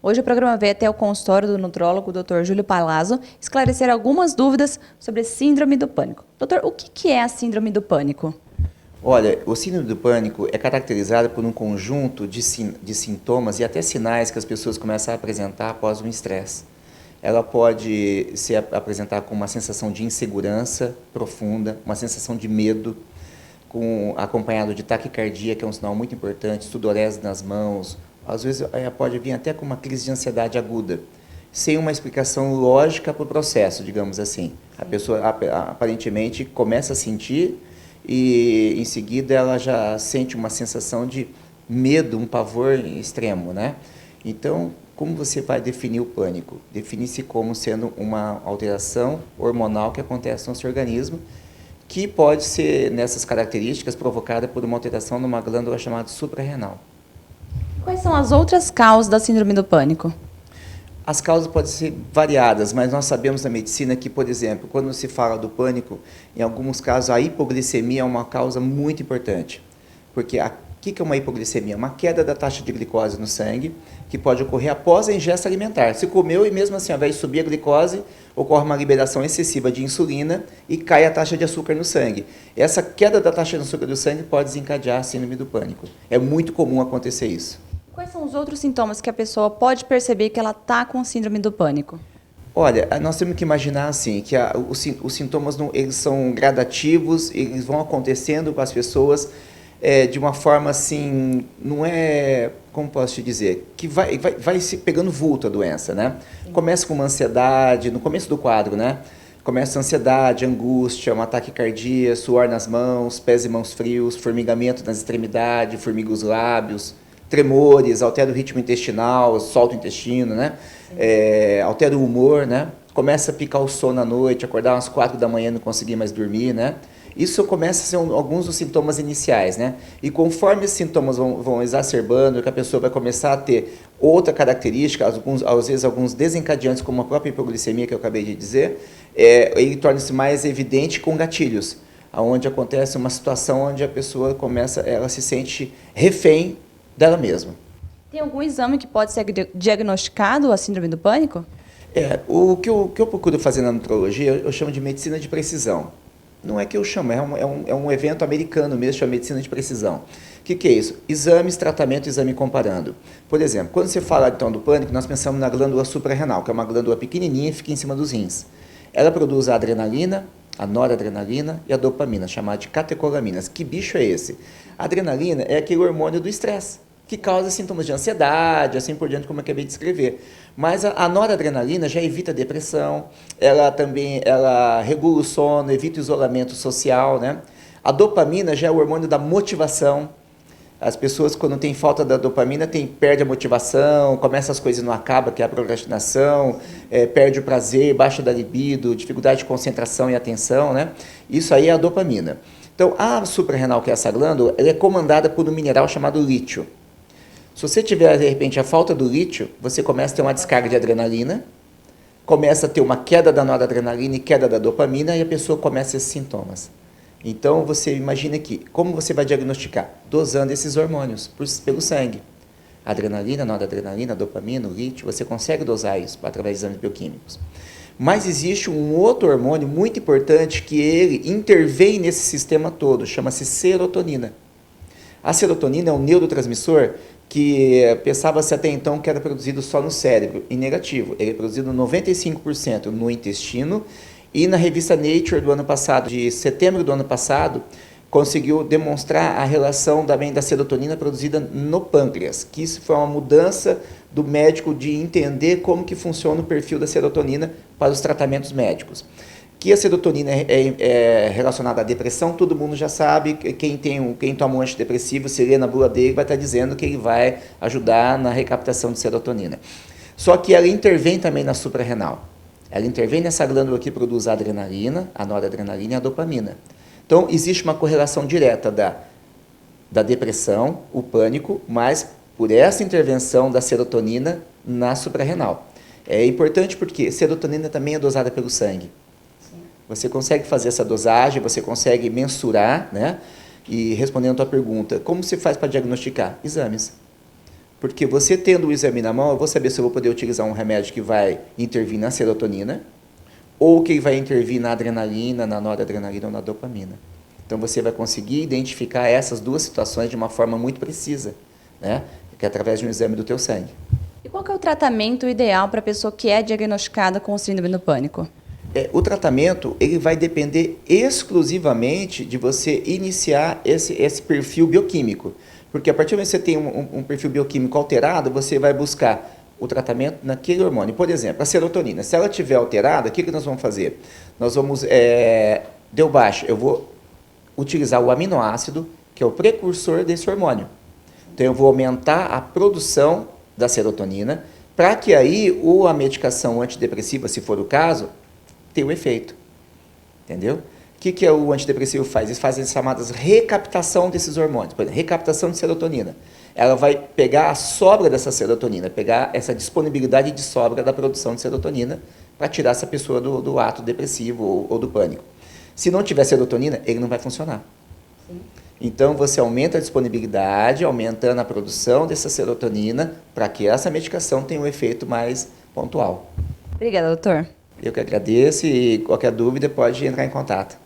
Hoje o programa veio até o consultório do nutrólogo Dr. Júlio Palazzo esclarecer algumas dúvidas sobre a síndrome do pânico. Doutor, o que é a síndrome do pânico? Olha, o síndrome do pânico é caracterizado por um conjunto de sintomas e até sinais que as pessoas começam a apresentar após um estresse. Ela pode se apresentar com uma sensação de insegurança profunda, uma sensação de medo, acompanhado de taquicardia, que é um sinal muito importante, sudorese nas mãos. Às vezes pode vir até com uma crise de ansiedade aguda, sem uma explicação lógica para o processo, digamos assim. A pessoa aparentemente começa a sentir e em seguida ela já sente uma sensação de medo, um pavor extremo, né? Então, como você vai definir o pânico? Define-se como sendo uma alteração hormonal que acontece no seu organismo, que pode ser, nessas características, provocada por uma alteração numa glândula chamada suprarrenal. Quais são as outras causas da síndrome do pânico? As causas podem ser variadas, mas nós sabemos na medicina que, por exemplo, quando se fala do pânico, em alguns casos a hipoglicemia é uma causa muito importante. Porque o que é uma hipoglicemia? Uma queda da taxa de glicose no sangue, que pode ocorrer após a ingesta alimentar. Se comeu e mesmo assim, ao invés de subir a glicose, ocorre uma liberação excessiva de insulina e cai a taxa de açúcar no sangue. Essa queda da taxa de açúcar do sangue pode desencadear a síndrome do pânico. É muito comum acontecer isso. Quais são os outros sintomas que a pessoa pode perceber que ela está com síndrome do pânico? Olha, nós temos que imaginar assim, que os sintomas eles são gradativos, eles vão acontecendo com as pessoas de uma forma assim, não é, como posso te dizer, que vai se pegando vulto a doença, né? Sim. Começa com uma ansiedade, no começo do quadro, né? Começa a ansiedade, angústia, um ataque cardíaco, suor nas mãos, pés e mãos frios, formigamento nas extremidades, formiga os lábios, tremores, altera o ritmo intestinal, solta o intestino, né? Altera o humor, né? Começa a picar o sono à noite, acordar às 4 da manhã e não conseguir mais dormir, né? Isso começa a ser alguns dos sintomas iniciais, né? E conforme esses sintomas vão exacerbando, que a pessoa vai começar a ter outra característica, às vezes alguns desencadeantes, como a própria hipoglicemia que eu acabei de dizer, ele torna-se mais evidente com gatilhos, onde acontece uma situação onde a pessoa ela se sente refém dela mesma. Tem algum exame que pode ser diagnosticado a síndrome do pânico? O que eu procuro fazer na nutrologia, eu chamo de medicina de precisão. Não é que eu chamo, é um evento americano mesmo, chama medicina de precisão. O que é isso? Exames, tratamento, exame comparando. Por exemplo, quando você fala então do pânico, nós pensamos na glândula suprarrenal, que é uma glândula pequenininha e fica em cima dos rins. Ela produz a adrenalina, a noradrenalina e a dopamina, chamada de catecolaminas. Que bicho é esse? A adrenalina é aquele hormônio do estresse, que causa sintomas de ansiedade, assim por diante, como eu acabei de descrever. Mas a noradrenalina já evita a depressão, ela regula o sono, evita o isolamento social, né? A dopamina já é o hormônio da motivação. As pessoas, quando têm falta da dopamina, perde a motivação, começa as coisas e não acaba, que é a procrastinação, perde o prazer, baixa da libido, dificuldade de concentração e atenção, né? Isso aí é a dopamina. Então, a suprarrenal, que é essa glândula, ela é comandada por um mineral chamado lítio. Se você tiver, de repente, a falta do lítio, você começa a ter uma descarga de adrenalina, começa a ter uma queda da noradrenalina e queda da dopamina, e a pessoa começa esses sintomas. Então, você imagina aqui, como você vai diagnosticar? Dosando esses hormônios pelo sangue. Adrenalina, noradrenalina, dopamina, lítio, você consegue dosar isso através de exames bioquímicos. Mas existe um outro hormônio muito importante que ele intervém nesse sistema todo, chama-se serotonina. A serotonina é um neurotransmissor que pensava-se até então que era produzido só no cérebro, e negativo. Ele é produzido 95% no intestino, e na revista Nature do ano passado, de setembro do ano passado, conseguiu demonstrar a relação também da serotonina produzida no pâncreas, que isso foi uma mudança do médico de entender como que funciona o perfil da serotonina para os tratamentos médicos. Que a serotonina é relacionada à depressão, todo mundo já sabe, quem toma um antidepressivo, se lê na bula dele, vai estar dizendo que ele vai ajudar na recaptação de serotonina. Só que ela intervém também na suprarrenal. Ela intervém nessa glândula que produz a adrenalina, a noradrenalina e a dopamina. Então, existe uma correlação direta da depressão, o pânico, mas por essa intervenção da serotonina na suprarrenal. É importante porque serotonina também é dosada pelo sangue. Você consegue fazer essa dosagem, você consegue mensurar, né? E respondendo a tua pergunta, como se faz para diagnosticar? Exames. Porque você tendo o exame na mão, eu vou saber se eu vou poder utilizar um remédio que vai intervir na serotonina ou que vai intervir na adrenalina, na noradrenalina ou na dopamina. Então você vai conseguir identificar essas duas situações de uma forma muito precisa, né? Que é através de um exame do teu sangue. E qual que é o tratamento ideal para a pessoa que é diagnosticada com síndrome do pânico? O tratamento ele vai depender exclusivamente de você iniciar esse perfil bioquímico. Porque a partir do momento que você tem um perfil bioquímico alterado, você vai buscar o tratamento naquele hormônio. Por exemplo, a serotonina. Se ela estiver alterada, o que nós vamos fazer? Nós vamos, deu baixo, eu vou utilizar o aminoácido, que é o precursor desse hormônio. Então, eu vou aumentar a produção da serotonina, para que aí a medicação antidepressiva, se for o caso, tenha o efeito. Entendeu? O que o antidepressivo faz? Eles fazem as chamadas recaptação desses hormônios. Por exemplo, recaptação de serotonina. Ela vai pegar a sobra dessa serotonina, pegar essa disponibilidade de sobra da produção de serotonina para tirar essa pessoa do ato depressivo ou do pânico. Se não tiver serotonina, ele não vai funcionar. Sim. Então, você aumenta a disponibilidade, aumentando a produção dessa serotonina para que essa medicação tenha um efeito mais pontual. Obrigada, doutor. Eu que agradeço e qualquer dúvida pode entrar em contato.